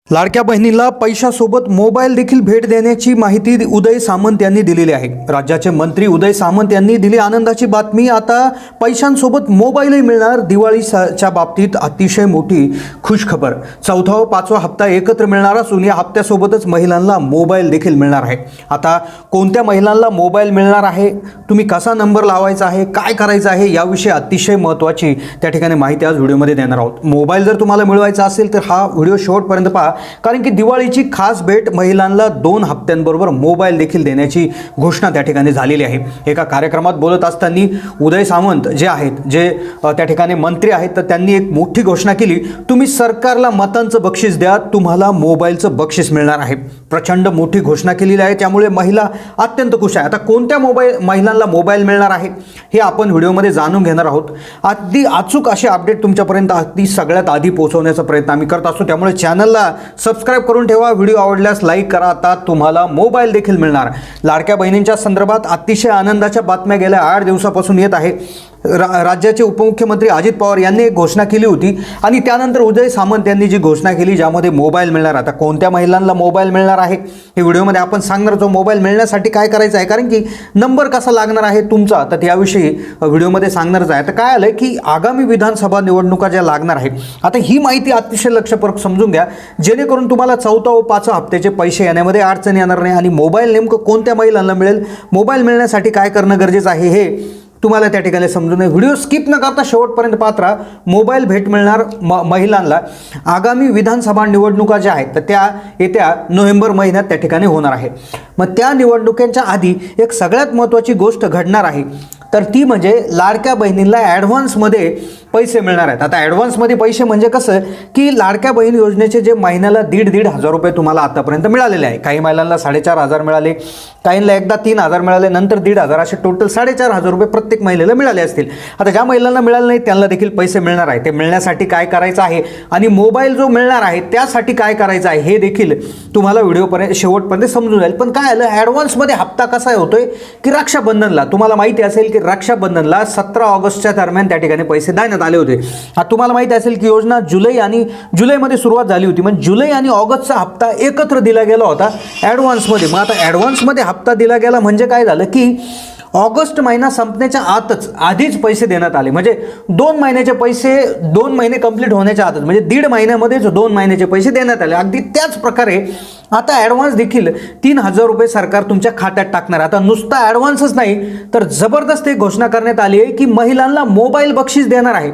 लाडक्या बहिणीला पैशासोबत मोबाईल देखील भेट देण्याची माहिती उदय सामंत यांनी दिलेली आहे। राज्याचे मंत्री उदय सामंत यांनी दिली आनंदाची बातमी। आता पैशांसोबत मोबाईलही मिळणार। दिवाळीच्या बाबतीत अतिशय मोठी खुशखबर। चौथा व पाचवा हप्ता एकत्र मिळणार असून या हप्त्यासोबतच महिलांना मोबाईल देखील मिळणार आहे। आता कोणत्या महिलांना मोबाईल मिळणार आहे, तुम्ही कसा नंबर लावायचा आहे, काय करायचं आहे, याविषयी अतिशय महत्त्वाची त्या ठिकाणी माहिती आज व्हिडिओमध्ये देणार आहोत। मोबाईल जर तुम्हाला मिळवायचा असेल तर हा व्हिडिओ शेवटपर्यंत पहा, कारण की दिवाळीची खास भेट महिलांना 2 हप्त्यांबरोबर मोबाईल देखील देण्याची घोषणा त्या ठिकाणी झालेली आहे। एका कार्यक्रमात बोलत असताना उदय सामंत जे आहेत, जे त्या ठिकाणी मंत्री आहेत, तर त्यांनी एक मोठी घोषणा केली, तुम्ही सरकारला मतांचं बक्षीस द्या, तुम्हाला मोबाईलचं बक्षीस मिळणार आहे। प्रचंड मोठी घोषणा केलेली आहे, त्यामुळे महिला अत्यंत खुश आहे। आता कोणत्या महिलांना मोबाईल मिळणार आहे हे आपण व्हिडिओमध्ये जाणून घेणार आहोत। अगदी अचूक असे अपडेट तुमच्यापर्यंत अगदी सगळ्यात आधी पोहोचवण्याचा प्रयत्न आम्ही करत असतो, त्यामुळे चॅनलला सबस्क्राइब करून ठेवा। व्हिडिओ आवडल्यास लाईक करा। आता तुम्हाला मोबाईल देखील मिळणार। लाडक्या बहिणींच्या संदर्भात अतिशय आनंदाच्या बातम्या गेल्या 8 दिवसापासून येत आहे। राज्याचे उपमुख्यमंत्री अजित पवार यांनी एक घोषणा केली होती आणि त्यानंतर उदय सामंत यांनी जी घोषणा केली, ज्यामध्ये मोबाईल मिळणार। आता कोणत्या महिलांना मोबाईल मिळणार आहे हे व्हिडिओमध्ये आपण सांगणार आहोत। मोबाईल मिळण्यासाठी काय करायचं आहे, कारण की नंबर कसा लागणार आहे तुमचा, तर त्याविषयी व्हिडिओमध्ये सांगणारच आहे। तर काय आलं की आगामी विधानसभा निवडणुका ज्या लागणार आहेत, आता ही माहिती अतिशय लक्षपूर्वक समजून घ्या, जेणेकरून तुम्हाला चौथा व पाचवा हप्त्याचे पैसे येण्यामध्ये अडचण येणार नाही। आणि मोबाईल नेमकं कोणत्या महिलांना मिळेल, मोबाईल मिळण्यासाठी काय करणं गरजेचं आहे हे तुम्हाला त्या ठिकाणी समजून व्हिडिओ स्किप न करता शेवटपर्यंत पाहत राहा। मोबाईल भेट मिळणार महिलांना आगामी विधानसभा निवडणुका ज्या आहेत तर त्या येत्या नोव्हेंबर महिन्यात त्या ठिकाणी होणार आहे। मग त्या निवडणुकांच्या आधी एक सगळ्यात महत्त्वाची गोष्ट घडणार आहे, तर ती म्हणजे लाडक्या बहिणींना ॲडव्हान्समध्ये पैसे मिळणार आहेत। आता ॲडव्हान्समध्ये पैसे म्हणजे कसं की लाडक्या बहीण योजनेचे जे महिन्याला 1,500 हजार रुपये तुम्हाला आतापर्यंत मिळालेले आहे। काही महिलांना 4,500 मिळाले, काहींना एकदा 3,000 मिळाले, नंतर 1,500, असे टोटल 4,500 रुपये प्रत्येक महिलेला मिळाले असतील। आता ज्या महिलांना मिळाले नाही त्यांना देखील पैसे मिळणार आहे। ते मिळण्यासाठी काय करायचं आहे आणि मोबाईल जो मिळणार आहे त्यासाठी काय करायचं आहे हे देखील तुम्हाला व्हिडिओपर्यंत शेवटपर्यंत समजून जाईल। पण काय आलं, ॲडव्हान्समध्ये हप्ता कसा होतोय की रक्षाबंधनला तुम्हाला माहिती असेल की रक्षाबंधनला 17 ऑगस्टच्या दरम्यान त्या ठिकाणी पैसे देण्यात आले होते। आता तुम्हाला माहिती असेल की योजना जुलैमध्ये सुरुवात झाली होती, म्हणजे जुलै आणि ऑगस्टचा हप्ता एकत्र दिला गेला होता ॲडव्हान्समध्ये। मग आता ॲडव्हान्समध्ये हप्ता दिला गेला म्हणजे काय झालं की ऑगस्ट महिना संपण्याच्या आधीच पैसे देण्यात आले, म्हणजे 2 महिन्याचे पैसे 2 महिने कंप्लीट होण्याच्या आतच, म्हणजे 1.5 महिन्यामध्येच 2 महिन्याचे पैसे देण्यात आले। अगदी त्याच प्रकारे आता ॲडव्हान्स देखील 3,000 रुपये सरकार तुमच्या खात्यात टाकणार। आता नुसता ॲडव्हान्सच नाही तर जबरदस्त एक घोषणा करण्यात आली आहे की महिलांना मोबाईल बक्षीस देणार आहे।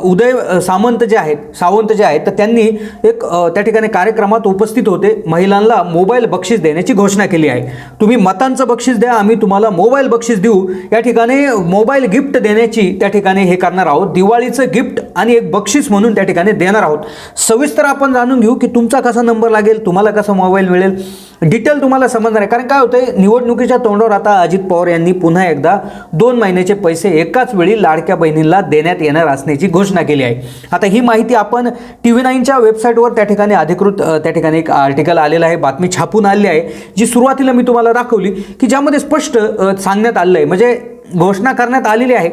उदय सावंत जे आहेत तर त्यांनी एक त्या ठिकाणी कार्यक्रमात उपस्थित होते, महिलांना मोबाईल बक्षीस देण्याची घोषणा केली आहे। तुम्ही मतांचं बक्षीस द्या, आम्ही तुम्हाला मोबाईल बक्षीस देऊ। या ठिकाणी मोबाईल गिफ्ट देण्याची त्या ठिकाणी हे करणार आहोत, दिवाळीचं गिफ्ट आणि एक बक्षीस म्हणून त्या ठिकाणी देणार आहोत। सविस्तर आपण जाणून घेऊ की तुमचा कसा नंबर लागेल, तुम्हाला कसा मोबाईल मिळेल, डिटेल तुम्हाला समजणार आहे। कारण काय होतंय, निवडणुकीच्या तोंडावर आता अजित पवार यांनी पुन्हा एकदा 2 महिन्याचे पैसे एकाच वेळी लाडक्या बहिणींना देण्यात येणार असण्याची घोषणा केली आहे। आता ही माहिती आपण TV9च्या वेबसाईटवर त्या ठिकाणी अधिकृत त्या ठिकाणी एक आर्टिकल आलेलं आहे, बातमी छापून आली आहे, जी सुरुवातीला मी तुम्हाला दाखवली की ज्यामध्ये स्पष्ट सांगण्यात आलेलं आहे, म्हणजे घोषणा करण्यात आलेली आहे।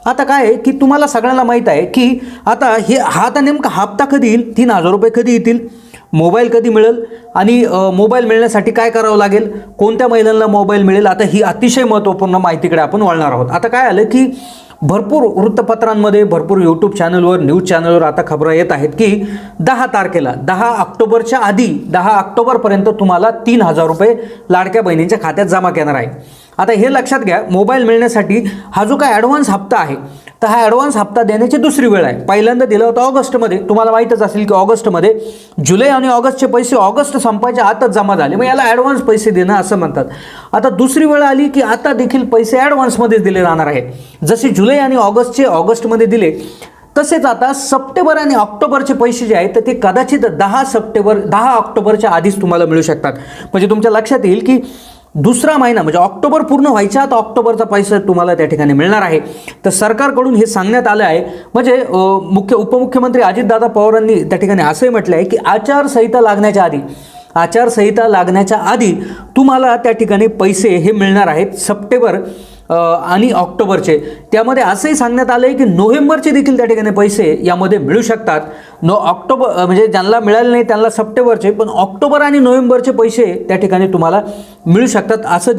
आता काय आहे की तुम्हाला सगळ्यांना माहीत आहे की आता आता नेमका हप्ता कधी येईल, 3,000 रुपये कधी येतील, मोबाईल कधी मिळेल आणि मोबाईल मिळण्यासाठी काय करावं लागेल, कोणत्या महिलांना मोबाईल मिळेल। आता ही अतिशय महत्त्वपूर्ण माहितीकडे आपण वळणार आहोत। आता काय आलं की भरपूर वृत्तपत्रांमध्ये, भरपूर यूट्यूब चॅनलवर, न्यूज चॅनलवर आता खबरं येत आहेत की 10 तारखेला 10 ऑक्टोबरच्या आधी 10 ऑक्टोबरपर्यंत तुम्हाला 3,000 रुपये लाडक्या बहिणींच्या खात्यात जमा करणार आहे। आता हे लक्षात घ्या, मोबाईल मिळण्यासाठी हा जो काय ॲडव्हान्स हप्ता आहे तर हा ॲडव्हान्स हप्ता देण्याची दुसरी वेळ आहे। पहिल्यांदा दिला होता ऑगस्टमध्ये, तुम्हाला माहीतच असेल की ऑगस्टमध्ये जुलै आणि ऑगस्टचे पैसे ऑगस्ट संपायच्या आतच जमा झाले, मग याला ॲडव्हान्स पैसे देणं असं म्हणतात। आता दुसरी वेळ आली की आता देखील पैसे ॲडव्हान्समध्येच दिले जाणार आहे। जसे जुलै आणि ऑगस्टमध्ये दिले तसेच आता सप्टेंबर आणि ऑक्टोबरचे पैसे जे आहेत तर ते कदाचित 10 ऑक्टोबरच्या आधीच तुम्हाला मिळू शकतात। म्हणजे तुमच्या लक्षात येईल की दुसरा महिना म्हणजे ऑक्टोबर पूर्ण व्हायच्या आत ऑक्टोबरचा पैसा तुम्हाला त्या ठिकाणी मिळणार आहे। तर सरकारकडून हे सांगण्यात आलं आहे, म्हणजे उपमुख्यमंत्री अजितदादा पवारांनी त्या ठिकाणी असंही म्हटलं आहे की आचारसंहिता लागण्याच्या आधी तुम्हाला त्या ठिकाणी पैसे हे मिळणार आहेत। आणि ऑक्टोबरचे, त्यामध्ये असंही सांगण्यात आलं आहे की नोव्हेंबरचे देखील त्या ठिकाणी पैसे यामध्ये मिळू शकतात. ऑक्टोबर म्हणजे ज्यांना मिळाले नाही त्यांना सप्टेंबरचे, पण ऑक्टोबर आणि नोव्हेंबरचे पैसे त्या ठिकाणी तुम्हाला मिळू शकतात असं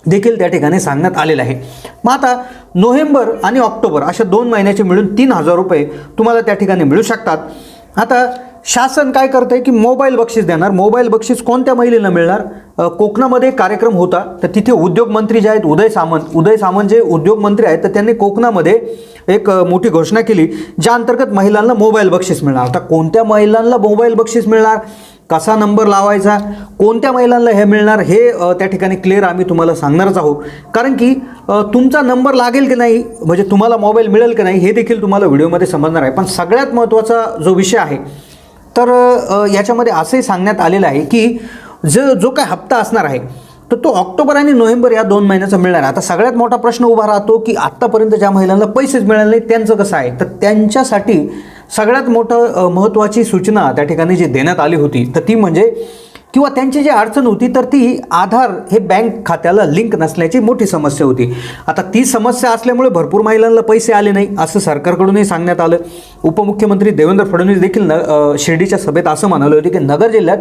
देखील त्या ठिकाणी सांगण्यात आलेलं आहे. मग आता नोव्हेंबर आणि ऑक्टोबर अशा 2 महिन्याचे मिळून 3,000 रुपये तुम्हाला त्या ठिकाणी मिळू शकतात. आता शासन काय करतं आहे की मोबाईल बक्षीस देणार. मोबाईल बक्षीस कोणत्या महिलेला मिळणार? कोकणामध्ये कार्यक्रम होता, तर तिथे उद्योगमंत्री जे आहेत उदय सामंत जे उद्योगमंत्री आहेत, तर त्यांनी कोकणामध्ये एक मोठी घोषणा केली ज्या अंतर्गत महिलांना मोबाईल बक्षीस मिळणार. आता कोणत्या महिलांना मोबाईल बक्षीस मिळणार, कसा नंबर लावायचा, कोणत्या महिलांना हे मिळणार, हे त्या ठिकाणी क्लिअर आम्ही तुम्हाला सांगणारच आहोत. कारण की तुमचा नंबर लागेल की नाही, म्हणजे तुम्हाला मोबाईल मिळेल की नाही हे देखील तुम्हाला व्हिडिओमध्ये समजणार आहे. पण सगळ्यात महत्त्वाचा जो विषय आहे, तर याच्यामध्ये असंही सांगण्यात आलेलं आहे की जो काय हप्ता असणार आहे तर तो ऑक्टोबर आणि नोव्हेंबर या 2 महिन्याचा मिळणार आहे. आता सगळ्यात मोठा प्रश्न उभा राहतो की आत्तापर्यंत ज्या महिलांना पैसेच मिळाले नाही त्यांचं कसं आहे. तर त्यांच्यासाठी सगळ्यात मोठं महत्त्वाची सूचना त्या ठिकाणी जी देण्यात आली होती, तर ती म्हणजे किंवा त्यांची जी अडचण होती तर ती आधार हे बँक खात्याला लिंक नसल्याची मोठी समस्या होती. आता ती समस्या असल्यामुळे भरपूर महिलांना पैसे आले नाही असं सरकारकडूनही सांगण्यात आलं. उपमुख्यमंत्री देवेंद्र फडणवीस देखील शिर्डीच्या सभेत असं म्हणाले होते की नगर जिल्ह्यात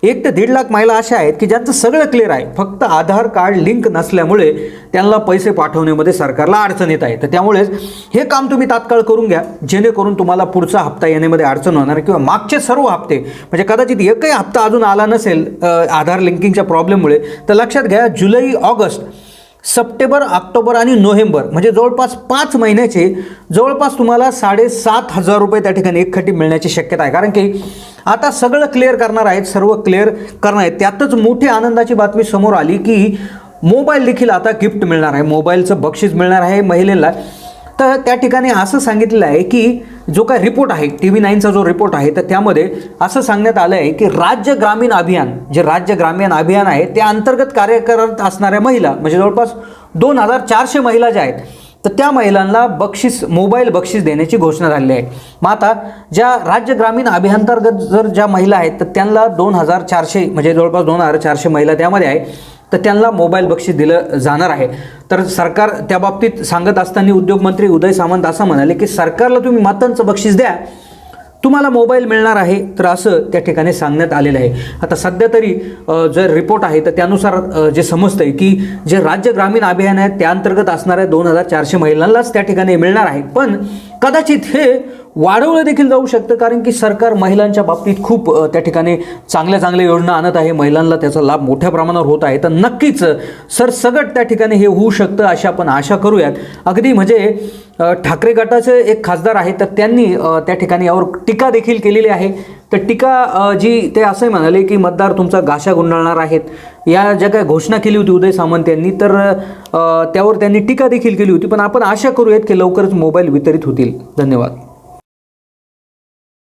1 ते 1.5 लाख महिला अशा आहेत की ज्यांचं सगळं क्लिअर आहे, फक्त आधार कार्ड लिंक नसल्यामुळे त्यांना पैसे पाठवण्यामध्ये सरकारला अडचण येत आहे. तर त्यामुळेच हे काम तुम्ही तात्काळ करून घ्या, जेणेकरून तुम्हाला पुढचा हप्ता येण्यामध्ये अडचण होणार किंवा मागचे सर्व हप्ते, म्हणजे कदाचित एकही हप्ता अजून आला नसेल आधार लिंकिंगच्या प्रॉब्लेममुळे, तर लक्षात घ्या जुलै, ऑगस्ट, सप्टेंबर, ऑक्टोबर आणि नोव्हेंबर म्हणजे जवळपास 5 महिन्याचे जवळपास तुम्हाला 7,500 रुपये त्या ठिकाणी एकखटी मिळण्याची शक्यता आहे. कारण की आता सगळं क्लिअर करणार आहेत, सर्व क्लिअर करणार आहेत. त्यातच मोठी आनंदाची बातमी समोर आली की मोबाईल देखील आता गिफ्ट मिळणार आहे, मोबाईलचं बक्षीस मिळणार आहे महिलेला. तर त्या ठिकाणी असं सांगितलेलं आहे की जो काय रिपोर्ट आहे TV9चा जो रिपोर्ट आहे, तर त्यामध्ये असं सांगण्यात आलं आहे की राज्य ग्रामीण अभियान, जे राज्य ग्रामीण अभियान आहे त्या अंतर्गत कार्य करत असणाऱ्या महिला म्हणजे जवळपास 2,400 महिला ज्या आहेत, तर त्या महिलांना मोबाईल बक्षीस देण्याची घोषणा झालेली आहे. मग आता ज्या राज्य ग्रामीण अभियानांतर्गत जर ज्या महिला आहेत तर त्यांना 2,400 म्हणजे जवळपास 2,400 महिला त्यामध्ये आहे, तर त्यांना मोबाईल बक्षीस दिलं जाणार आहे. तर सरकार त्या बाबतीत सांगत असताना उद्योगमंत्री उदय सामंत असं म्हणाले की सरकारला तुम्ही मतांचं बक्षीस द्या, तुम्हाला मोबाईल मिळणार आहे, तर असं त्या ठिकाणी सांगण्यात आलेलं आहे. आता सध्या तरी जर रिपोर्ट आहे तर त्यानुसार जे समजतं आहे की जे राज्य ग्रामीण अभियान आहे त्या अंतर्गत असणाऱ्या 2,400 महिलांनाच त्या ठिकाणी मिळणार आहे. पण कदाचित हे वाढवलं देखील जाऊ शकतं, कारण की सरकार महिलांच्या बाबतीत खूप त्या ठिकाणी चांगल्या योजना आणत आहे, महिलांना त्याचा लाभ मोठ्या प्रमाणावर होत आहे. तर नक्कीच सरसगट त्या ठिकाणी हे होऊ शकतं अशी आपण आशा करूयात. अगदी म्हणजे ठाकरे गटाचे एक खासदार आहेत तर त्यांनी त्या ठिकाणी यावर टीका देखील केलेली आहे. तर टीका जी ते असंही म्हणाले की मतदार तुमचा गाशा गुंडाळणार आहेत, या ज्या काय घोषणा केली होती उदय सामंत यांनी, तर त्यावर त्यांनी टीका देखील केली होती. पण आपण आशा करूयात की लवकरच मोबाईल वितरित होतील. धन्यवाद.